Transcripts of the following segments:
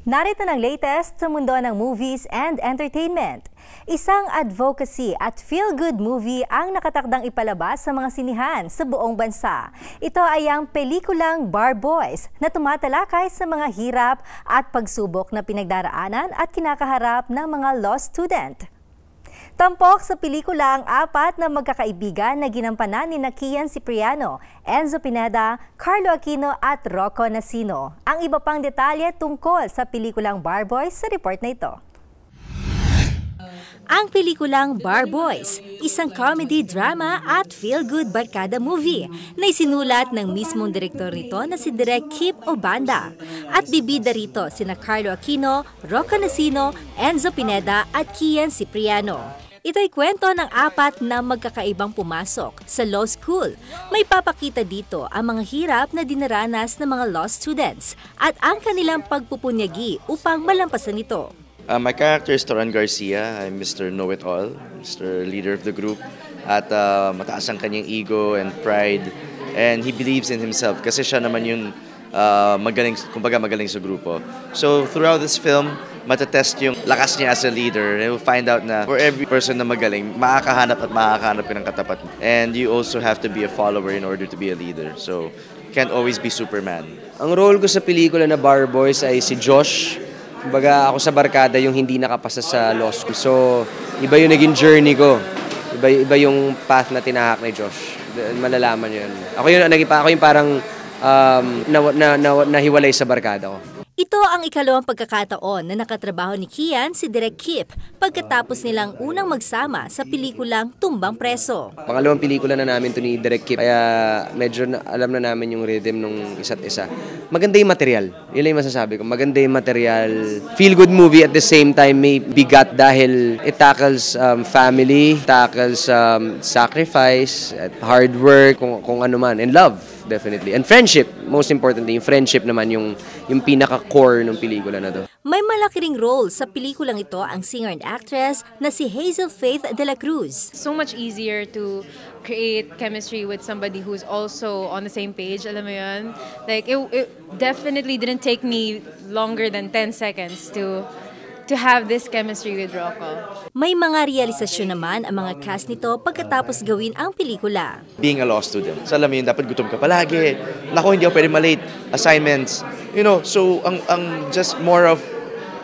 Narito ng latest sa mundo ng movies and entertainment. Isang advocacy at feel-good movie ang nakatakdang ipalabas sa mga sinihan sa buong bansa. Ito ay ang pelikulang Bar Boys na tumatalakay sa mga hirap at pagsubok na pinagdaraanan at kinakaharap ng mga law student. Tampok sa pelikula ang apat na magkakaibigan na ginampanan ni Kian Cipriano, Enzo Pineda, Carlo Aquino at Rocco Nacino. Ang iba pang detalye tungkol sa pelikulang Bar Boys sa report na ito. Ang pelikulang Bar Boys, isang comedy, drama at feel-good barkada movie na isinulat ng mismong direktor nito na si Direk Kip Obanda. At bibida rito sina Carlo Aquino, Rocco Nacino, Enzo Pineda at Kian Cipriano. Ito'y kwento ng apat na magkakaibang pumasok sa law school. May papakita dito ang mga hirap na dinaranas ng mga law students at ang kanilang pagpupunyagi upang malampasan ito. My character is Toran Garcia. I'm Mr. Know-It-All, Mr. Leader of the group. At mataas ang kanyang ego and pride. And he believes in himself kasi siya naman yung magaling sa grupo. So throughout this film, matatest yung lakas niya as a leader. And we'll find out na for every person na magaling, makakahanap ka ng katapat. And you also have to be a follower in order to be a leader. So you can't always be Superman. Ang role ko sa pelikula na Bar Boys ay si Josh. Kumbaga ako sa barkada yung hindi nakapasa sa law school. So iba yung naging journey ko. Iba yung path na tinahak ni Josh. Malalaman yun. Ako yung parang nahiwalay sa barkada ko. Ito ang ikalawang pagkakataon na nakatrabaho ni Kian si Direk Kip pagkatapos nilang unang magsama sa pelikulang Tumbang Preso. Pangalawang pelikula na namin to ni Direk Kip, kaya medyo alam na namin yung rhythm nung isa't isa. Maganda yung material, yun lang yung masasabi ko. Maganda yung material, feel good movie at the same time may bigat dahil it tackles family, tackles sacrifice, hard work, kung ano man, and love. Definitely. And friendship, most importantly, yung friendship naman yung pinaka-core ng pelikula na to. May malaki ring role sa pelikulang ito ang singer and actress na si Hazel Faith de la Cruz. So much easier to create chemistry with somebody who's also on the same page, alam mo yun? Like, it definitely didn't take me longer than 10 seconds to have this chemistry with Rocco. May mga realisasyon naman ang mga cast nito pagkatapos gawin ang pelikula. Being a law student, so alam mo yun, dapat gutom ka palagi. Naku, hindi ako pwede malate. Assignments. You know, so ang just more of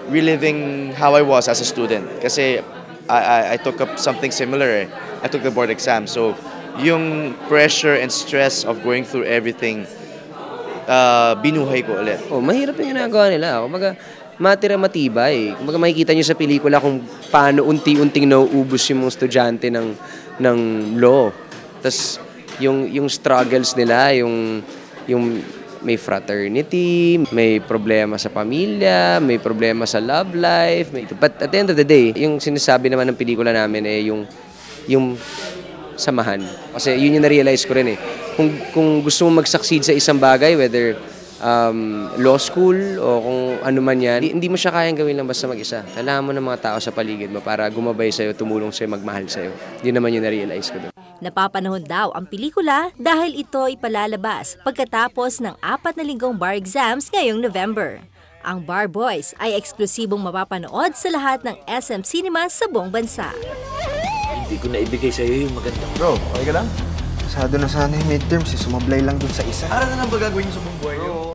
reliving how I was as a student. Kasi I took up something similar. I took the board exam. So yung pressure and stress of going through everything, binuhay ko ulit. Mahirap yung ginagawa nila. Matibay. Kumbaga makikita nyo sa pelikula kung paano unti-unting nauubos yung mga estudyante ng law. Tapos yung struggles nila, yung may fraternity, may problema sa pamilya, may problema sa love life. But at the end of the day, yung sinasabi naman ng pelikula namin ay yung samahan. Kasi yun yung na-realize ko rin eh. Kung gusto mo mag-succeed sa isang bagay, whether law school o kung ano man yan, hindi mo siya kayang gawin lang basta mag-isa. Kailangan mo ng mga tao sa paligid mo para gumabay sa'yo, tumulong sa'yo, magmahal sa'yo. Yun naman yung na-realize ko doon. Napapanahon daw ang pelikula dahil ito ipalalabas pagkatapos ng 4 na linggong bar exams ngayong November. Ang Bar Boys ay eksklusibong mapapanood sa lahat ng SM Cinemas sa buong bansa. Hindi ko na ibigay sa'yo yung maganda. Bro, okay ka lang? Pasado na sana yung midterms, sumablay lang dun sa isa. Para na lang ba gagawin niyo sa buong buhay niyo?